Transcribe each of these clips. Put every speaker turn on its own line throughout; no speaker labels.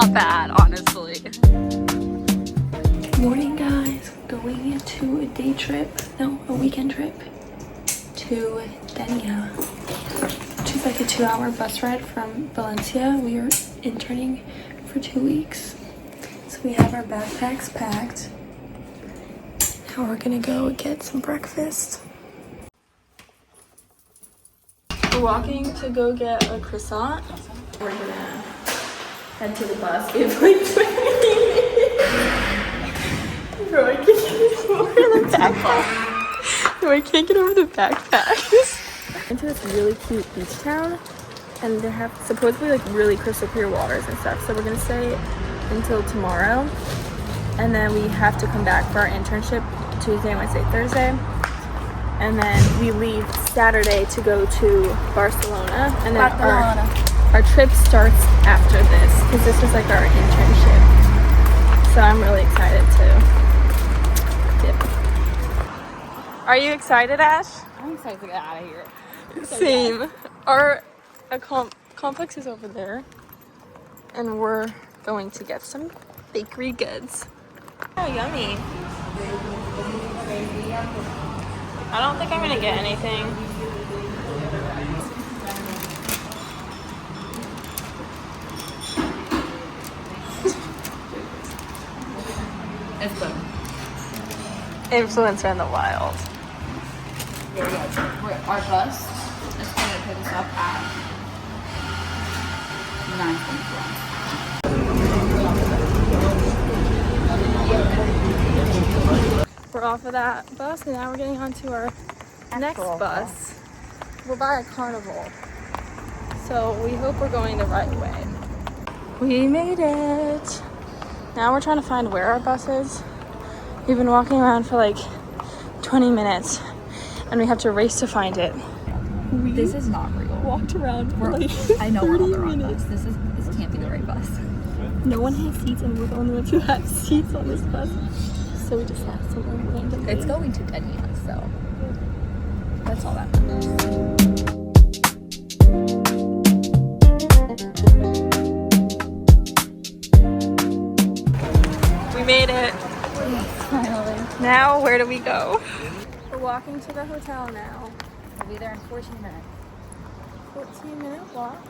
Not bad, honestly.
Good morning, guys. We're going to a day trip, no, a weekend trip to DENIA, which is like a 2-hour bus ride from Valencia. We are interning for 2 weeks. So we have our backpacks packed. Now we're gonna go get some breakfast. We're walking to go get a croissant. We're gonna head to the bus. We have like 20 minutes. Bro, I can't get over the backpack. Bro, I can't get over the backpacks. Into this really cute beach town, and they have supposedly like really crystal clear waters and stuff. So we're gonna stay until tomorrow, and then we have to come back for our internship Tuesday, Wednesday, Thursday. And then we leave Saturday to go to Barcelona. And then our trip starts after this, because this is like our internship. So I'm really excited to dip. Are you excited, Ash?
I'm excited to get out of here.
Same. Our complex is over there. And we're going to get some bakery goods. Oh, yummy. I don't think I'm gonna get anything.
It's good.
Influencer in the wild.
Very good. Our bus is going to pick us up at 9:24.
We're off of that bus, and now we're getting on to our next bus. We're by a carnival, so we hope we're going the right way. We made it. Now we're trying to find where our bus is. We've been walking around for like 20 minutes, and we have to race to find it.
This is not real.
Walked around for like
I know we're on the wrong
minutes.
bus. This can't be the right bus.
No one has seats, and we're the only ones who have seats on this bus. So we just have somewhere random.
It's going to DENIA, so that's all that matters.
We made it.
Finally.
Now, where do we go? We're walking to the hotel now.
We'll be there in 14 minutes.
14-minute walk.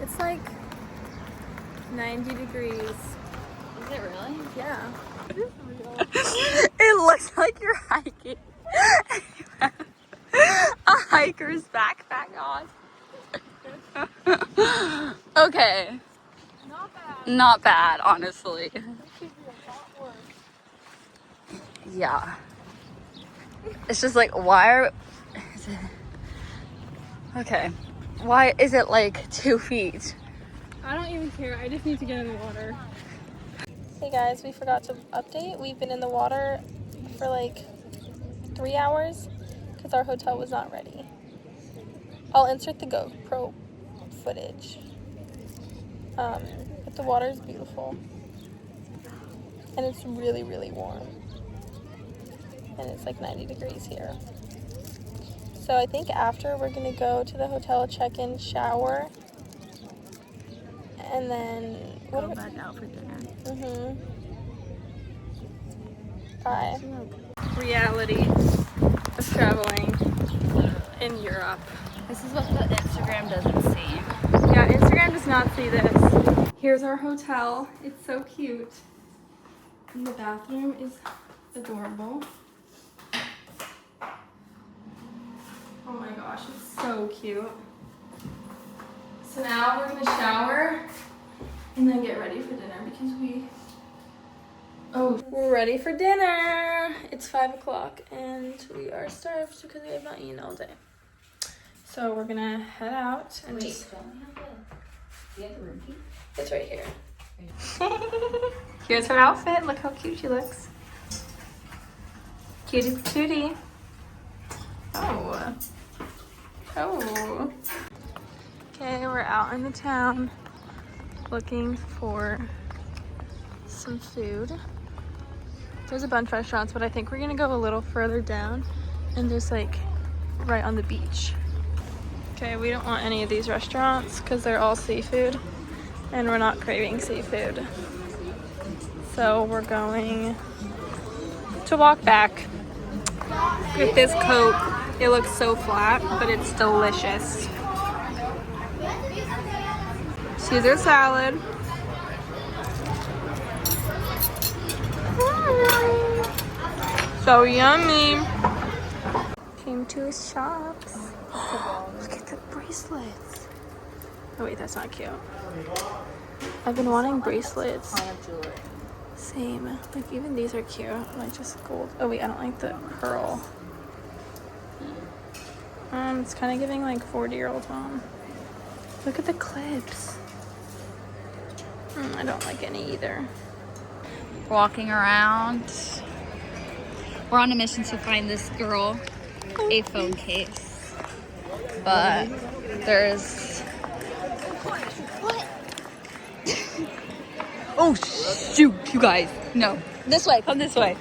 It's like 90 degrees.
Is it really?
Yeah. It looks like you're hiking. You have a hiker's backpack on. Okay.
Not bad.
Not bad, honestly.
That should be a lot worse.
Yeah. It's just like, why are... Is it... Okay. Why is it like 2 feet?
I don't even care. I just need to get in the water.
Hey guys, we forgot to update. We've been in the water for like 3 hours because our hotel was not ready. I'll insert the GoPro footage. But the water is beautiful. And it's really, really warm. And it's like 90 degrees here. So I think after we're gonna go to the hotel, check in, shower, and then
Go back out for dinner.
Bye. Reality of traveling in Europe.
This is what the Instagram doesn't see.
Yeah, Instagram does not see this. Here's our hotel. It's so cute. And the bathroom is adorable. Oh my gosh, it's so cute. So now we're gonna shower and then get ready for dinner because we're ready for dinner. It's 5 o'clock and we are starved because we have not eaten all day. So we're gonna head out and just...
Do you have the room key?
It's right here. Here's her outfit. Look how cute she looks. Cutie patootie. Oh. Oh. Okay, we're out in the town looking for some food. There's a bunch of restaurants, but I think we're gonna go a little further down and just like right on the beach. Okay, we don't want any of these restaurants because they're all seafood. and we're not craving seafood. So we're going to walk back. With this Coke, it looks so flat, but it's delicious. Caesar salad. So yummy. Came to his shops. Look at the bracelets. Oh wait, that's not cute. I've been wanting bracelets. Same. Like even these are cute. Like just gold. Oh wait, I don't like the pearl. It's kind of giving like 40-year-old mom. Look at the clips. I don't like any either.
Walking around. We're on a mission to find this girl a phone case. But there's... What? Oh shoot, you guys. No. This way, come this way.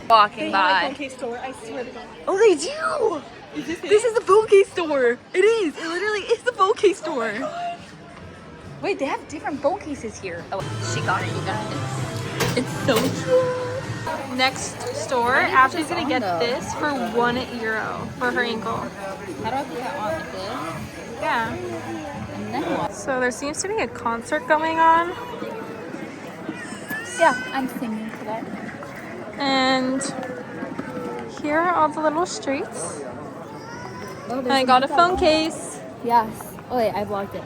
Walking by.
Phone case store, I swear to God.
Oh, they do! This is the phone case store. It is. It literally is the phone case store. Wait, they have different phone cases here. Oh, she got it, you guys. It's so true.
Next store, Ashley's gonna get this for €1 for her ankle.
How do I put that on like this?
Yeah.
And then what?
So there seems to be a concert going on.
Yeah, I'm singing today.
And here are all the little streets.
Oh,
And I got a phone case.
Yes. Oh wait, I blocked it.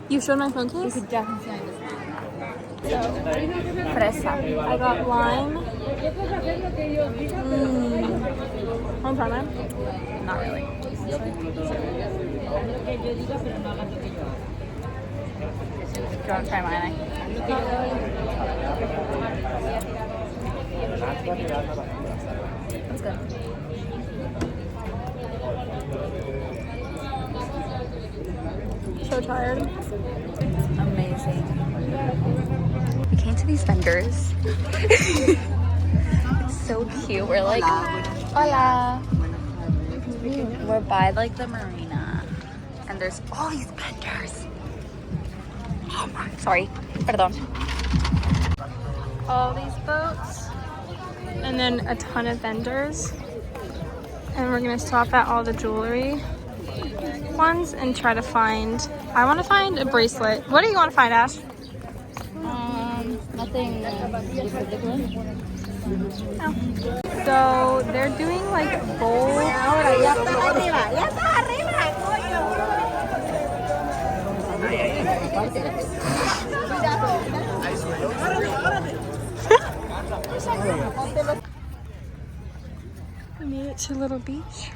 You showed my phone
You
case?
could definitely see my business.
Fresa. I got lime. Want to try mine?
Not really. Do you want to try mine? That's good.
So tired.
Amazing. We came to these vendors. It's so cute. We're like, hola. We're by like the marina, and there's all these vendors. Oh my, sorry, perdón.
All these boats. And then a ton of vendors. And we're gonna stop at all the jewelry ones and try to find, I want to find a bracelet. What do you want to find, Ash?
Nothing specific.
No. So they're doing like bowl. We made it to Little Beach.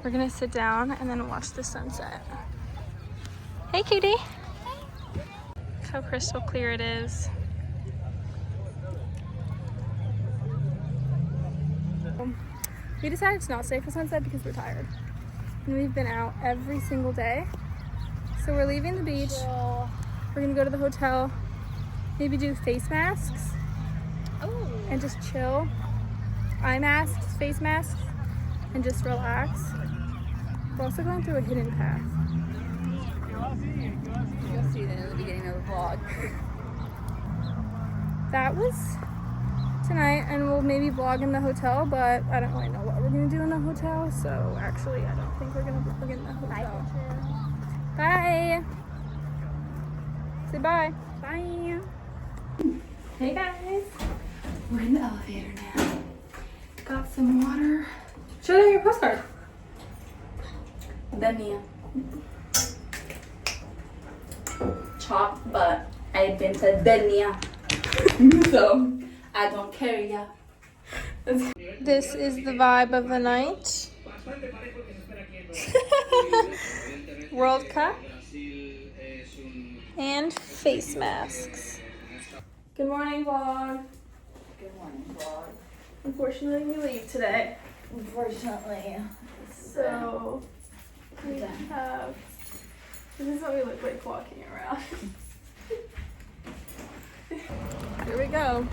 We're gonna sit down and then watch the sunset. Hey, cutie. Look how crystal clear it is. We decided to not stay for sunset because we're tired. And we've been out every single day. So we're leaving the beach. We're gonna go to the hotel, maybe do face masks and just chill. Eye masks, face masks, and just relax. We're also going through a hidden path.
You'll see that in the beginning of the vlog.
That was tonight, and we'll maybe vlog in the hotel, but I don't really know what we're gonna do in the hotel, so actually I don't think we're gonna vlog in the hotel. Bye! Say bye. Bye! Hey guys! We're in the elevator now. Got some water. Show them your postcard.
DENIA. Chop, but I've been to DENIA. So I don't care, yeah.
This is the vibe of the night. World Cup and face masks. Good morning, vlog.
Good morning, vlog.
Unfortunately, we leave today.
Unfortunately.
So we have. This is what we look like walking around. Here we go.